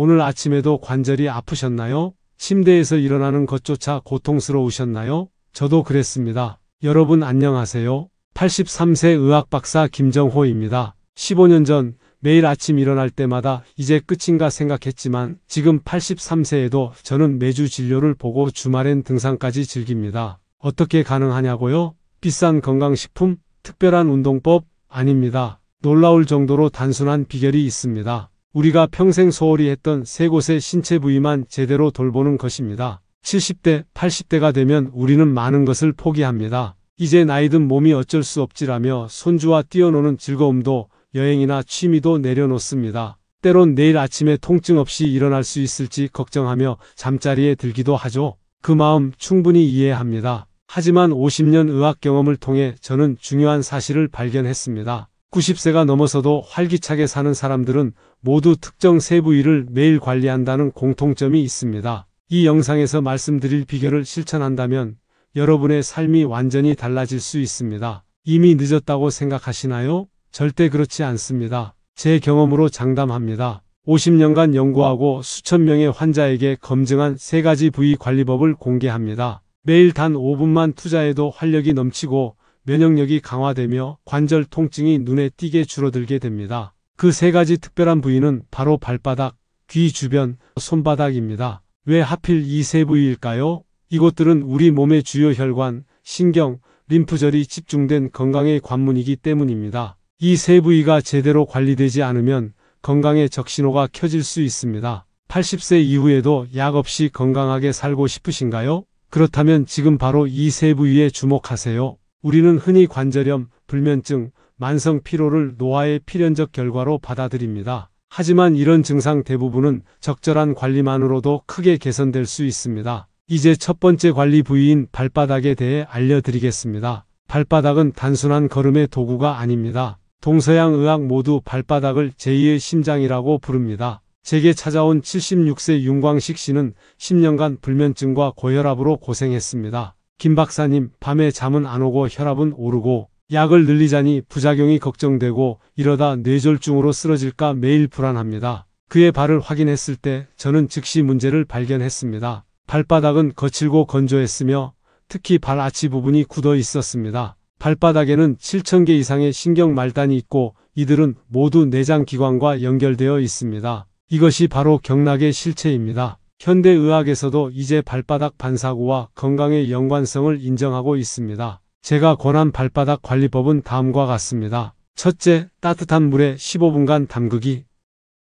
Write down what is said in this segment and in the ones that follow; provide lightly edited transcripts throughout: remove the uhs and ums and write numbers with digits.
오늘 아침에도 관절이 아프셨나요? 침대에서 일어나는 것조차 고통스러우셨나요? 저도 그랬습니다. 여러분 안녕하세요. 83세 의학박사 김정호입니다. 15년 전 매일 아침 일어날 때마다 이제 끝인가 생각했지만 지금 83세에도 저는 매주 진료를 보고 주말엔 등산까지 즐깁니다. 어떻게 가능하냐고요? 비싼 건강식품? 특별한 운동법? 아닙니다. 놀라울 정도로 단순한 비결이 있습니다. 우리가 평생 소홀히 했던 세 곳의 신체 부위만 제대로 돌보는 것입니다. 70대, 80대가 되면 우리는 많은 것을 포기합니다. 이제 나이든 몸이 어쩔 수 없지라며 손주와 뛰어노는 즐거움도 여행이나 취미도 내려놓습니다. 때론 내일 아침에 통증 없이 일어날 수 있을지 걱정하며 잠자리에 들기도 하죠. 그 마음 충분히 이해합니다. 하지만 50년 의학 경험을 통해 저는 중요한 사실을 발견했습니다. 90세가 넘어서도 활기차게 사는 사람들은 모두 특정 세 부위를 매일 관리한다는 공통점이 있습니다. 이 영상에서 말씀드릴 비결을 실천한다면 여러분의 삶이 완전히 달라질 수 있습니다. 이미 늦었다고 생각하시나요? 절대 그렇지 않습니다. 제 경험으로 장담합니다. 50년간 연구하고 수천 명의 환자에게 검증한 세 가지 부위 관리법을 공개합니다. 매일 단 5분만 투자해도 활력이 넘치고 면역력이 강화되며 관절 통증이 눈에 띄게 줄어들게 됩니다. 그 세 가지 특별한 부위는 바로 발바닥, 귀 주변, 손바닥입니다. 왜 하필 이 세 부위일까요? 이곳들은 우리 몸의 주요 혈관, 신경, 림프절이 집중된 건강의 관문이기 때문입니다. 이 세 부위가 제대로 관리되지 않으면 건강의 적신호가 켜질 수 있습니다. 80세 이후에도 약 없이 건강하게 살고 싶으신가요? 그렇다면 지금 바로 이 세 부위에 주목하세요. 우리는 흔히 관절염, 불면증, 만성 피로를 노화의 필연적 결과로 받아들입니다. 하지만 이런 증상 대부분은 적절한 관리만으로도 크게 개선될 수 있습니다. 이제 첫 번째 관리 부위인 발바닥에 대해 알려드리겠습니다. 발바닥은 단순한 걸음의 도구가 아닙니다. 동서양 의학 모두 발바닥을 제2의 심장이라고 부릅니다. 제게 찾아온 76세 윤광식 씨는 10년간 불면증과 고혈압으로 고생했습니다. 김 박사님, 밤에 잠은 안 오고 혈압은 오르고 약을 늘리자니 부작용이 걱정되고 이러다 뇌졸중으로 쓰러질까 매일 불안합니다. 그의 발을 확인했을 때 저는 즉시 문제를 발견했습니다. 발바닥은 거칠고 건조했으며 특히 발 아치 부분이 굳어 있었습니다. 발바닥에는 7,000개 이상의 신경 말단이 있고 이들은 모두 내장기관과 연결되어 있습니다. 이것이 바로 경락의 실체입니다. 현대의학에서도 이제 발바닥 반사구와 건강의 연관성을 인정하고 있습니다. 제가 권한 발바닥 관리법은 다음과 같습니다. 첫째, 따뜻한 물에 15분간 담그기.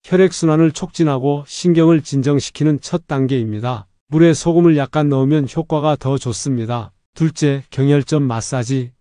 혈액순환을 촉진하고 신경을 진정시키는 첫 단계입니다. 물에 소금을 약간 넣으면 효과가 더 좋습니다. 둘째, 경혈점 마사지.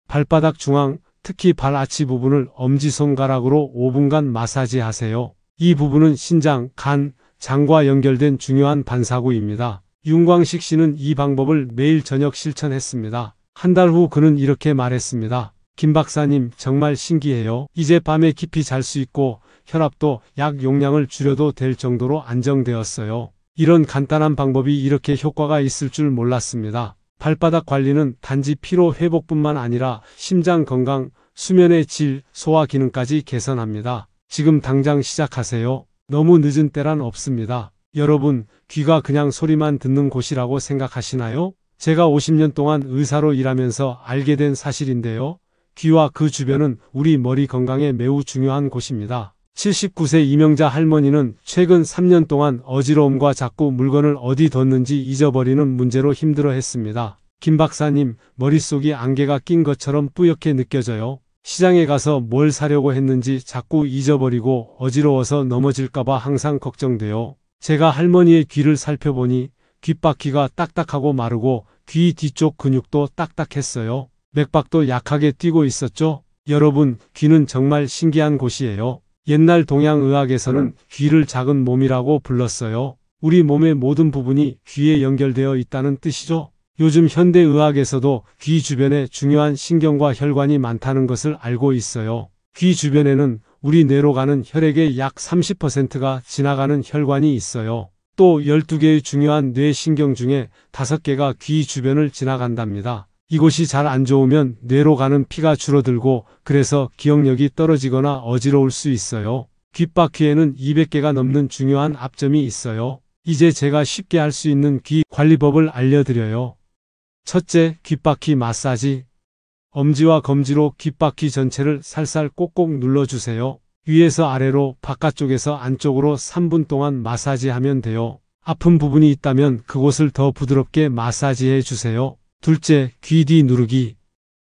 발바닥 중앙, 특히 발 아치 부분을 엄지손가락으로 5분간 마사지하세요. 이 부분은 신장, 간, 장과 연결된 중요한 반사구입니다. 윤광식 씨는 이 방법을 매일 저녁 실천했습니다. 한 달 후 그는 이렇게 말했습니다. 김 박사님, 정말 신기해요. 이제 밤에 깊이 잘 수 있고 혈압도 약 용량을 줄여도 될 정도로 안정되었어요. 이런 간단한 방법이 이렇게 효과가 있을 줄 몰랐습니다. 발바닥 관리는 단지 피로 회복뿐만 아니라 심장 건강, 수면의 질, 소화 기능까지 개선합니다. 지금 당장 시작하세요. 너무 늦은 때란 없습니다. 여러분, 귀가 그냥 소리만 듣는 곳이라고 생각하시나요? 제가 50년 동안 의사로 일하면서 알게 된 사실인데요. 귀와 그 주변은 우리 머리 건강에 매우 중요한 곳입니다. 79세 이명자 할머니는 최근 3년 동안 어지러움과 자꾸 물건을 어디 뒀는지 잊어버리는 문제로 힘들어했습니다. 김 박사님, 머릿속이 안개가 낀 것처럼 뿌옇게 느껴져요. 시장에 가서 뭘 사려고 했는지 자꾸 잊어버리고 어지러워서 넘어질까봐 항상 걱정돼요. 제가 할머니의 귀를 살펴보니 귓바퀴가 딱딱하고 마르고 귀 뒤쪽 근육도 딱딱했어요. 맥박도 약하게 뛰고 있었죠. 여러분, 귀는 정말 신기한 곳이에요. 옛날 동양의학에서는 귀를 작은 몸이라고 불렀어요. 우리 몸의 모든 부분이 귀에 연결되어 있다는 뜻이죠. 요즘 현대의학에서도 귀 주변에 중요한 신경과 혈관이 많다는 것을 알고 있어요. 귀 주변에는 우리 뇌로 가는 혈액의 약 30%가 지나가는 혈관이 있어요. 또 12개의 중요한 뇌신경 중에 5개가 귀 주변을 지나간답니다. 이곳이 잘 안 좋으면 뇌로 가는 피가 줄어들고 그래서 기억력이 떨어지거나 어지러울 수 있어요. 귓바퀴에는 200개가 넘는 중요한 압점이 있어요. 이제 제가 쉽게 할 수 있는 귀 관리법을 알려드려요. 첫째, 귓바퀴 마사지. 엄지와 검지로 귓바퀴 전체를 살살 꼭꼭 눌러주세요. 위에서 아래로, 바깥쪽에서 안쪽으로 3분 동안 마사지하면 돼요. 아픈 부분이 있다면 그곳을 더 부드럽게 마사지해 주세요. 둘째, 귀 뒤 누르기.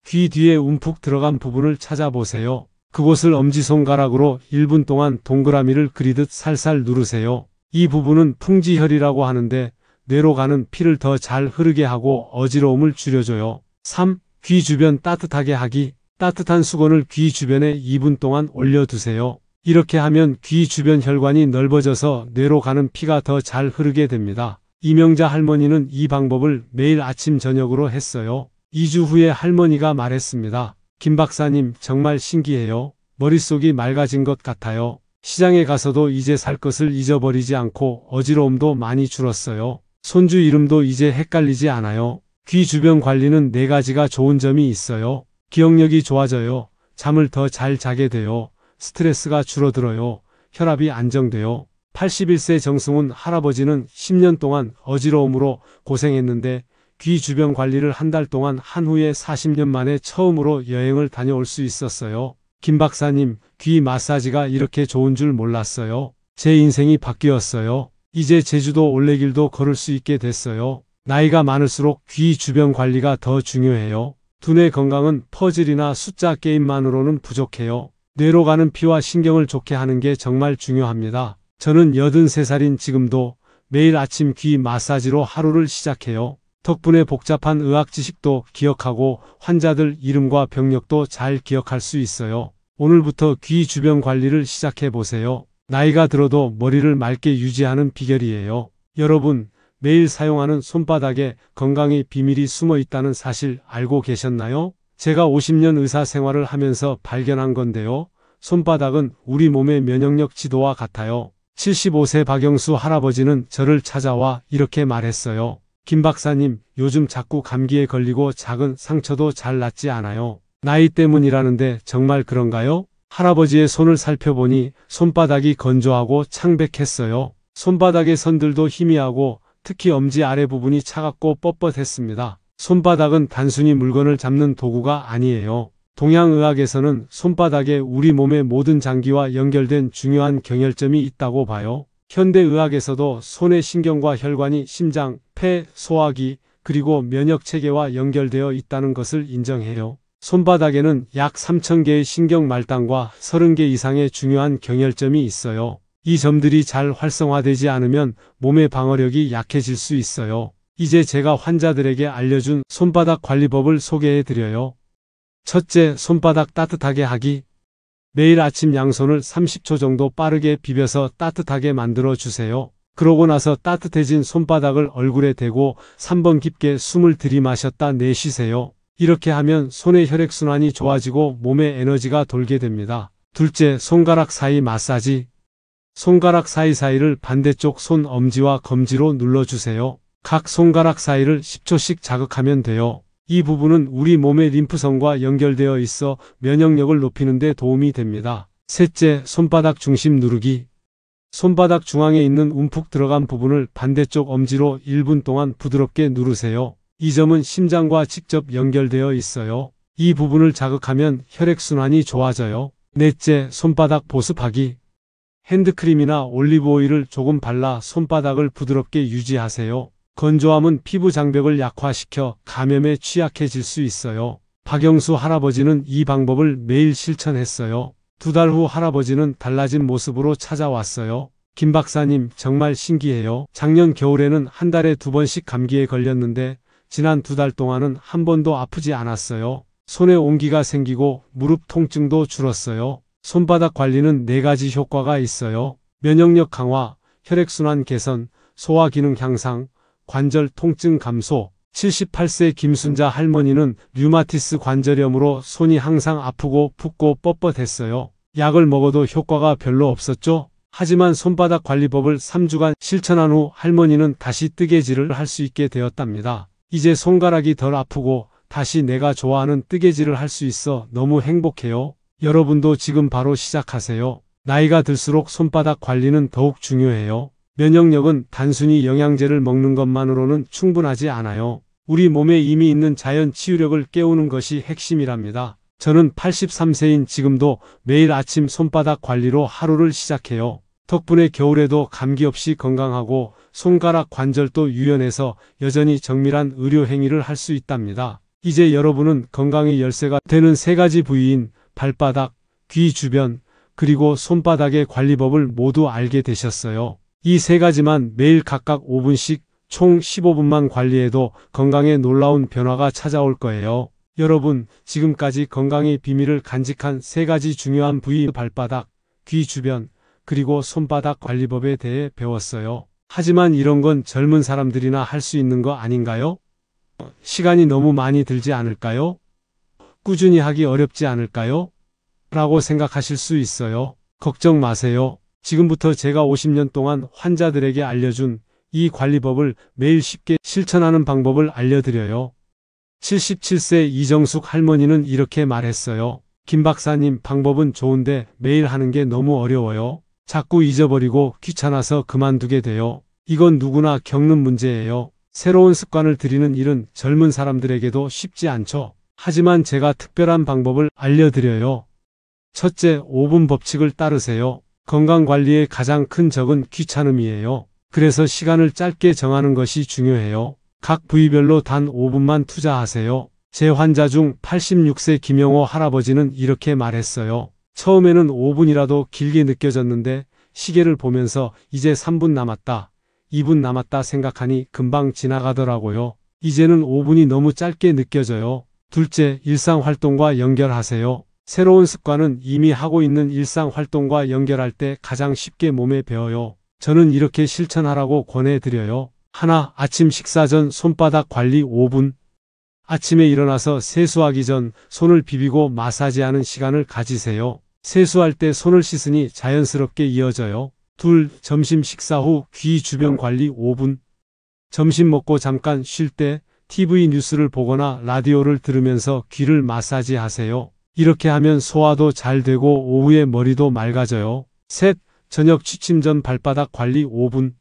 귀 뒤에 움푹 들어간 부분을 찾아보세요. 그곳을 엄지손가락으로 1분 동안 동그라미를 그리듯 살살 누르세요. 이 부분은 풍지혈이라고 하는데 뇌로 가는 피를 더 잘 흐르게 하고 어지러움을 줄여줘요. 3. 귀 주변 따뜻하게 하기. 따뜻한 수건을 귀 주변에 2분 동안 올려두세요. 이렇게 하면 귀 주변 혈관이 넓어져서 뇌로 가는 피가 더 잘 흐르게 됩니다. 이명자 할머니는 이 방법을 매일 아침 저녁으로 했어요. 2주 후에 할머니가 말했습니다. 김 박사님, 정말 신기해요. 머릿속이 맑아진 것 같아요. 시장에 가서도 이제 살 것을 잊어버리지 않고 어지러움도 많이 줄었어요. 손주 이름도 이제 헷갈리지 않아요. 귀 주변 관리는 4가지가 좋은 점이 있어요. 기억력이 좋아져요. 잠을 더 잘 자게 돼요. 스트레스가 줄어들어요. 혈압이 안정돼요. 81세 정승훈 할아버지는 10년 동안 어지러움으로 고생했는데 귀 주변 관리를 한 달 동안 한 후에 40년 만에 처음으로 여행을 다녀올 수 있었어요. 김 박사님, 귀 마사지가 이렇게 좋은 줄 몰랐어요. 제 인생이 바뀌었어요. 이제 제주도 올레길도 걸을 수 있게 됐어요. 나이가 많을수록 귀 주변 관리가 더 중요해요. 두뇌 건강은 퍼즐이나 숫자 게임만으로는 부족해요. 뇌로 가는 피와 신경을 좋게 하는 게 정말 중요합니다. 저는 83살인 지금도 매일 아침 귀 마사지로 하루를 시작해요. 덕분에 복잡한 의학 지식도 기억하고 환자들 이름과 병력도 잘 기억할 수 있어요. 오늘부터 귀 주변 관리를 시작해 보세요. 나이가 들어도 머리를 맑게 유지하는 비결이에요. 여러분, 매일 사용하는 손바닥에 건강의 비밀이 숨어 있다는 사실 알고 계셨나요? 제가 50년 의사 생활을 하면서 발견한 건데요. 손바닥은 우리 몸의 면역력 지도와 같아요. 75세 박영수 할아버지는 저를 찾아와 이렇게 말했어요. 김 박사님, 요즘 자꾸 감기에 걸리고 작은 상처도 잘 낫지 않아요. 나이 때문이라는데 정말 그런가요? 할아버지의 손을 살펴보니 손바닥이 건조하고 창백했어요. 손바닥의 선들도 희미하고 특히 엄지 아래 부분이 차갑고 뻣뻣했습니다. 손바닥은 단순히 물건을 잡는 도구가 아니에요. 동양의학에서는 손바닥에 우리 몸의 모든 장기와 연결된 중요한 경혈점이 있다고 봐요. 현대의학에서도 손의 신경과 혈관이 심장, 폐, 소화기, 그리고 면역체계와 연결되어 있다는 것을 인정해요. 손바닥에는 약 3,000개의 신경 말단과 30개 이상의 중요한 경혈점이 있어요. 이 점들이 잘 활성화되지 않으면 몸의 방어력이 약해질 수 있어요. 이제 제가 환자들에게 알려준 손바닥 관리법을 소개해드려요. 첫째, 손바닥 따뜻하게 하기. 매일 아침 양손을 30초 정도 빠르게 비벼서 따뜻하게 만들어 주세요. 그러고 나서 따뜻해진 손바닥을 얼굴에 대고 3번 깊게 숨을 들이마셨다 내쉬세요. 이렇게 하면 손의 혈액순환이 좋아지고 몸에 에너지가 돌게 됩니다. 둘째, 손가락 사이 마사지. 손가락 사이사이를 반대쪽 손 엄지와 검지로 눌러주세요. 각 손가락 사이를 10초씩 자극하면 돼요. 이 부분은 우리 몸의 림프선과 연결되어 있어 면역력을 높이는 데 도움이 됩니다. 셋째, 손바닥 중심 누르기. 손바닥 중앙에 있는 움푹 들어간 부분을 반대쪽 엄지로 1분 동안 부드럽게 누르세요. 이 점은 심장과 직접 연결되어 있어요. 이 부분을 자극하면 혈액순환이 좋아져요. 넷째, 손바닥 보습하기. 핸드크림이나 올리브오일을 조금 발라 손바닥을 부드럽게 유지하세요. 건조함은 피부 장벽을 약화시켜 감염에 취약해질 수 있어요. 박영수 할아버지는 이 방법을 매일 실천했어요. 2달 후 할아버지는 달라진 모습으로 찾아왔어요. 김 박사님, 정말 신기해요. 작년 겨울에는 한 달에 2번씩 감기에 걸렸는데 지난 2달 동안은 한 번도 아프지 않았어요. 손에 온기가 생기고 무릎 통증도 줄었어요. 손바닥 관리는 4가지 효과가 있어요. 면역력 강화, 혈액순환 개선, 소화기능 향상, 관절 통증 감소. 78세 김순자 할머니는 류마티스 관절염으로 손이 항상 아프고 붓고 뻣뻣했어요. 약을 먹어도 효과가 별로 없었죠? 하지만 손바닥 관리법을 3주간 실천한 후 할머니는 다시 뜨개질을 할 수 있게 되었답니다. 이제 손가락이 덜 아프고 다시 내가 좋아하는 뜨개질을 할 수 있어 너무 행복해요. 여러분도 지금 바로 시작하세요. 나이가 들수록 손바닥 관리는 더욱 중요해요. 면역력은 단순히 영양제를 먹는 것만으로는 충분하지 않아요. 우리 몸에 이미 있는 자연 치유력을 깨우는 것이 핵심이랍니다. 저는 83세인 지금도 매일 아침 손바닥 관리로 하루를 시작해요. 덕분에 겨울에도 감기 없이 건강하고 손가락 관절도 유연해서 여전히 정밀한 의료 행위를 할 수 있답니다. 이제 여러분은 건강의 열쇠가 되는 세 가지 부위인 발바닥, 귀 주변, 그리고 손바닥의 관리법을 모두 알게 되셨어요. 이 세 가지만 매일 각각 5분씩 총 15분만 관리해도 건강에 놀라운 변화가 찾아올 거예요. 여러분, 지금까지 건강의 비밀을 간직한 세 가지 중요한 부위 발바닥, 귀 주변, 그리고 손바닥 관리법에 대해 배웠어요. 하지만 이런 건 젊은 사람들이나 할 수 있는 거 아닌가요? 시간이 너무 많이 들지 않을까요? 꾸준히 하기 어렵지 않을까요? 라고 생각하실 수 있어요. 걱정 마세요. 지금부터 제가 50년 동안 환자들에게 알려준 이 관리법을 매일 쉽게 실천하는 방법을 알려드려요. 77세 이정숙 할머니는 이렇게 말했어요. 김 박사님, 방법은 좋은데 매일 하는 게 너무 어려워요. 자꾸 잊어버리고 귀찮아서 그만두게 돼요. 이건 누구나 겪는 문제예요. 새로운 습관을 들이는 일은 젊은 사람들에게도 쉽지 않죠. 하지만 제가 특별한 방법을 알려드려요. 첫째, 5분 법칙을 따르세요. 건강관리의 가장 큰 적은 귀찮음이에요. 그래서 시간을 짧게 정하는 것이 중요해요. 각 부위별로 단 5분만 투자하세요. 제 환자 중 86세 김영호 할아버지는 이렇게 말했어요. 처음에는 5분이라도 길게 느껴졌는데 시계를 보면서 이제 3분 남았다, 2분 남았다 생각하니 금방 지나가더라고요. 이제는 5분이 너무 짧게 느껴져요. 둘째, 일상활동과 연결하세요. 새로운 습관은 이미 하고 있는 일상활동과 연결할 때 가장 쉽게 몸에 배어요. 저는 이렇게 실천하라고 권해드려요. 하나, 아침 식사 전 손바닥 관리 5분. 아침에 일어나서 세수하기 전 손을 비비고 마사지하는 시간을 가지세요. 세수할 때 손을 씻으니 자연스럽게 이어져요. 둘, 점심 식사 후 귀 주변 관리 5분. 점심 먹고 잠깐 쉴 때 TV 뉴스를 보거나 라디오를 들으면서 귀를 마사지하세요. 이렇게 하면 소화도 잘 되고 오후에 머리도 맑아져요. 셋, 저녁 취침 전 발바닥 관리 5분.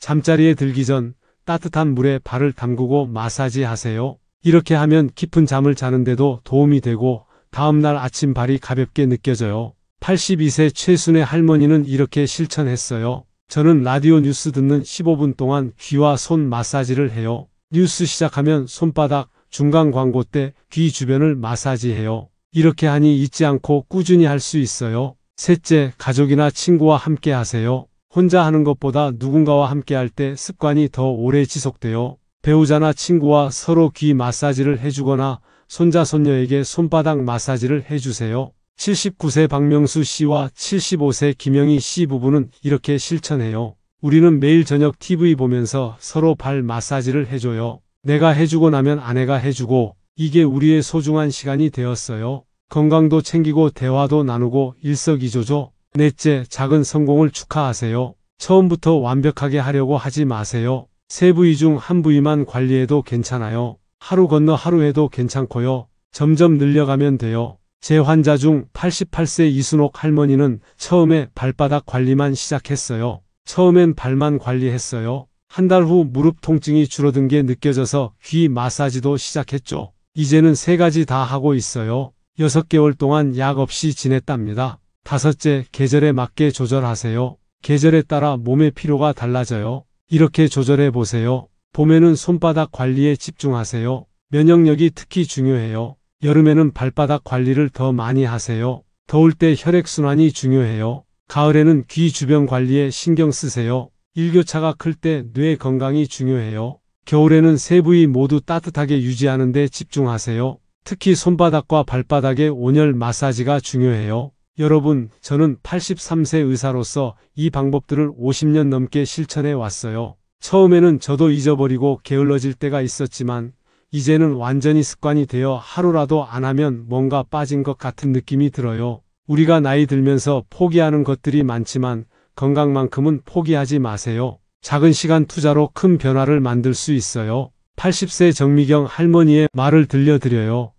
잠자리에 들기 전 따뜻한 물에 발을 담그고 마사지하세요. 이렇게 하면 깊은 잠을 자는데도 도움이 되고 다음날 아침 발이 가볍게 느껴져요. 82세 최순애 할머니는 이렇게 실천했어요. 저는 라디오 뉴스 듣는 15분 동안 귀와 손 마사지를 해요. 뉴스 시작하면 손바닥, 중간 광고 때 귀 주변을 마사지해요. 이렇게 하니 잊지 않고 꾸준히 할 수 있어요. 셋째, 가족이나 친구와 함께 하세요. 혼자 하는 것보다 누군가와 함께 할 때 습관이 더 오래 지속돼요. 배우자나 친구와 서로 귀 마사지를 해주거나 손자 손녀에게 손바닥 마사지를 해주세요. 79세 박명수 씨와 75세 김영희 씨 부부는 이렇게 실천해요. 우리는 매일 저녁 TV 보면서 서로 발 마사지를 해줘요. 내가 해주고 나면 아내가 해주고, 이게 우리의 소중한 시간이 되었어요. 건강도 챙기고 대화도 나누고 일석이조죠. 넷째, 작은 성공을 축하하세요. 처음부터 완벽하게 하려고 하지 마세요. 세 부위 중 한 부위만 관리해도 괜찮아요. 하루 건너 하루 해도 괜찮고요. 점점 늘려가면 돼요. 제 환자 중 88세 이순옥 할머니는 처음에 발바닥 관리만 시작했어요. 처음엔 발만 관리했어요. 한 달 후 무릎 통증이 줄어든 게 느껴져서 귀 마사지도 시작했죠. 이제는 세 가지 다 하고 있어요. 6개월 동안 약 없이 지냈답니다. 다섯째, 계절에 맞게 조절하세요. 계절에 따라 몸의 피로가 달라져요. 이렇게 조절해 보세요. 봄에는 손바닥 관리에 집중하세요. 면역력이 특히 중요해요. 여름에는 발바닥 관리를 더 많이 하세요. 더울 때 혈액순환이 중요해요. 가을에는 귀 주변 관리에 신경 쓰세요. 일교차가 클 때 뇌 건강이 중요해요. 겨울에는 세 부위 모두 따뜻하게 유지하는 데 집중하세요. 특히 손바닥과 발바닥의 온열 마사지가 중요해요. 여러분, 저는 83세 의사로서 이 방법들을 50년 넘게 실천해 왔어요. 처음에는 저도 잊어버리고 게을러질 때가 있었지만 이제는 완전히 습관이 되어 하루라도 안 하면 뭔가 빠진 것 같은 느낌이 들어요. 우리가 나이 들면서 포기하는 것들이 많지만 건강만큼은 포기하지 마세요. 작은 시간 투자로 큰 변화를 만들 수 있어요. 80세 정미경 할머니의 말을 들려드려요.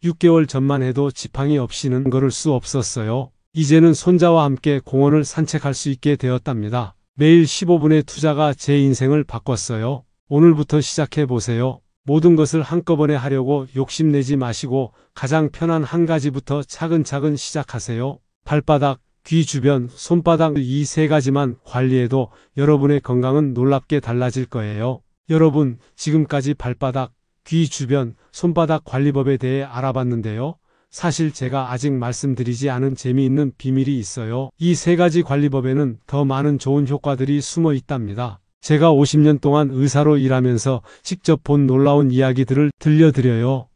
6개월 전만 해도 지팡이 없이는 걸을 수 없었어요. 이제는 손자와 함께 공원을 산책할 수 있게 되었답니다. 매일 15분의 투자가 제 인생을 바꿨어요. 오늘부터 시작해 보세요. 모든 것을 한꺼번에 하려고 욕심내지 마시고 가장 편한 한 가지부터 차근차근 시작하세요. 발바닥, 귀 주변, 손바닥 이 세 가지만 관리해도 여러분의 건강은 놀랍게 달라질 거예요. 여러분, 지금까지 발바닥, 귀 주변, 손바닥 관리법에 대해 알아봤는데요. 사실 제가 아직 말씀드리지 않은 재미있는 비밀이 있어요. 이 세 가지 관리법에는 더 많은 좋은 효과들이 숨어 있답니다. 제가 50년 동안 의사로 일하면서 직접 본 놀라운 이야기들을 들려드려요.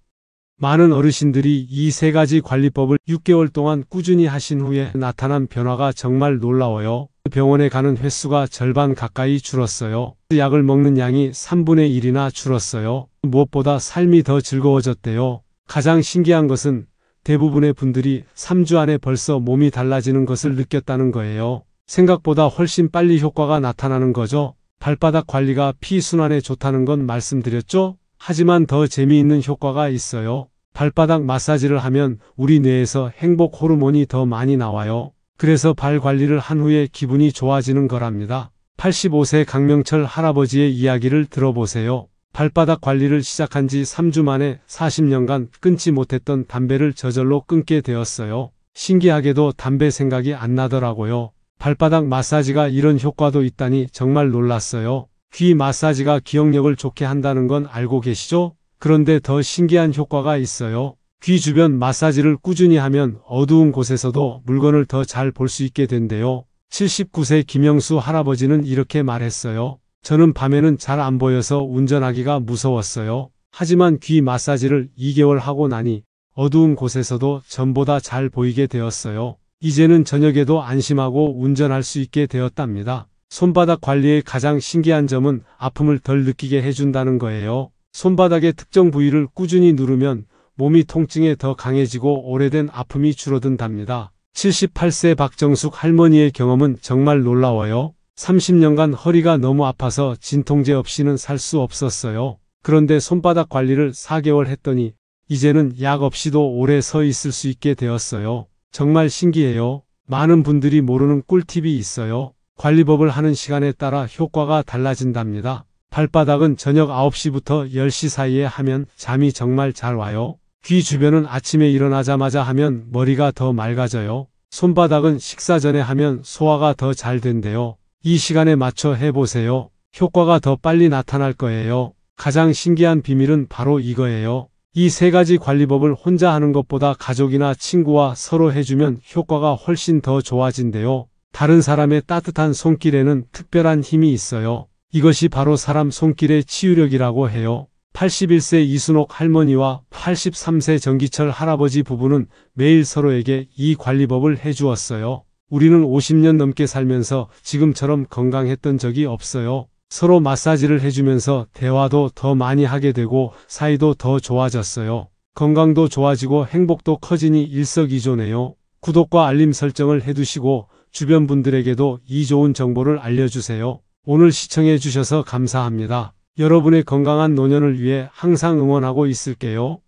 많은 어르신들이 이 세 가지 관리법을 6개월 동안 꾸준히 하신 후에 나타난 변화가 정말 놀라워요. 병원에 가는 횟수가 절반 가까이 줄었어요. 약을 먹는 양이 3분의 1이나 줄었어요. 무엇보다 삶이 더 즐거워졌대요. 가장 신기한 것은 대부분의 분들이 3주 안에 벌써 몸이 달라지는 것을 느꼈다는 거예요. 생각보다 훨씬 빨리 효과가 나타나는 거죠. 발바닥 관리가 피순환에 좋다는 건 말씀드렸죠? 하지만 더 재미있는 효과가 있어요. 발바닥 마사지를 하면 우리 뇌에서 행복 호르몬이 더 많이 나와요. 그래서 발 관리를 한 후에 기분이 좋아지는 거랍니다. 85세 강명철 할아버지의 이야기를 들어보세요. 발바닥 관리를 시작한 지 3주 만에 40년간 끊지 못했던 담배를 저절로 끊게 되었어요. 신기하게도 담배 생각이 안 나더라고요. 발바닥 마사지가 이런 효과도 있다니 정말 놀랐어요. 귀 마사지가 기억력을 좋게 한다는 건 알고 계시죠? 그런데 더 신기한 효과가 있어요. 귀 주변 마사지를 꾸준히 하면 어두운 곳에서도 물건을 더 잘 볼 수 있게 된대요. 79세 김영수 할아버지는 이렇게 말했어요. 저는 밤에는 잘 안 보여서 운전하기가 무서웠어요. 하지만 귀 마사지를 2개월 하고 나니 어두운 곳에서도 전보다 잘 보이게 되었어요. 이제는 저녁에도 안심하고 운전할 수 있게 되었답니다. 손바닥 관리의 가장 신기한 점은 아픔을 덜 느끼게 해준다는 거예요. 손바닥의 특정 부위를 꾸준히 누르면 몸이 통증에 더 강해지고 오래된 아픔이 줄어든답니다. 78세 박정숙 할머니의 경험은 정말 놀라워요. 30년간 허리가 너무 아파서 진통제 없이는 살 수 없었어요. 그런데 손바닥 관리를 4개월 했더니 이제는 약 없이도 오래 서 있을 수 있게 되었어요. 정말 신기해요. 많은 분들이 모르는 꿀팁이 있어요. 관리법을 하는 시간에 따라 효과가 달라진답니다. 발바닥은 저녁 9시부터 10시 사이에 하면 잠이 정말 잘 와요. 귀 주변은 아침에 일어나자마자 하면 머리가 더 맑아져요. 손바닥은 식사 전에 하면 소화가 더 잘 된대요. 이 시간에 맞춰 해보세요. 효과가 더 빨리 나타날 거예요. 가장 신기한 비밀은 바로 이거예요. 이 세 가지 관리법을 혼자 하는 것보다 가족이나 친구와 서로 해주면 효과가 훨씬 더 좋아진대요. 다른 사람의 따뜻한 손길에는 특별한 힘이 있어요. 이것이 바로 사람 손길의 치유력이라고 해요. 81세 이순옥 할머니와 83세 정기철 할아버지 부부는 매일 서로에게 이 관리법을 해주었어요. 우리는 50년 넘게 살면서 지금처럼 건강했던 적이 없어요. 서로 마사지를 해주면서 대화도 더 많이 하게 되고 사이도 더 좋아졌어요. 건강도 좋아지고 행복도 커지니 일석이조네요. 구독과 알림 설정을 해두시고 주변 분들에게도 이 좋은 정보를 알려주세요. 오늘 시청해 주셔서 감사합니다. 여러분의 건강한 노년을 위해 항상 응원하고 있을게요.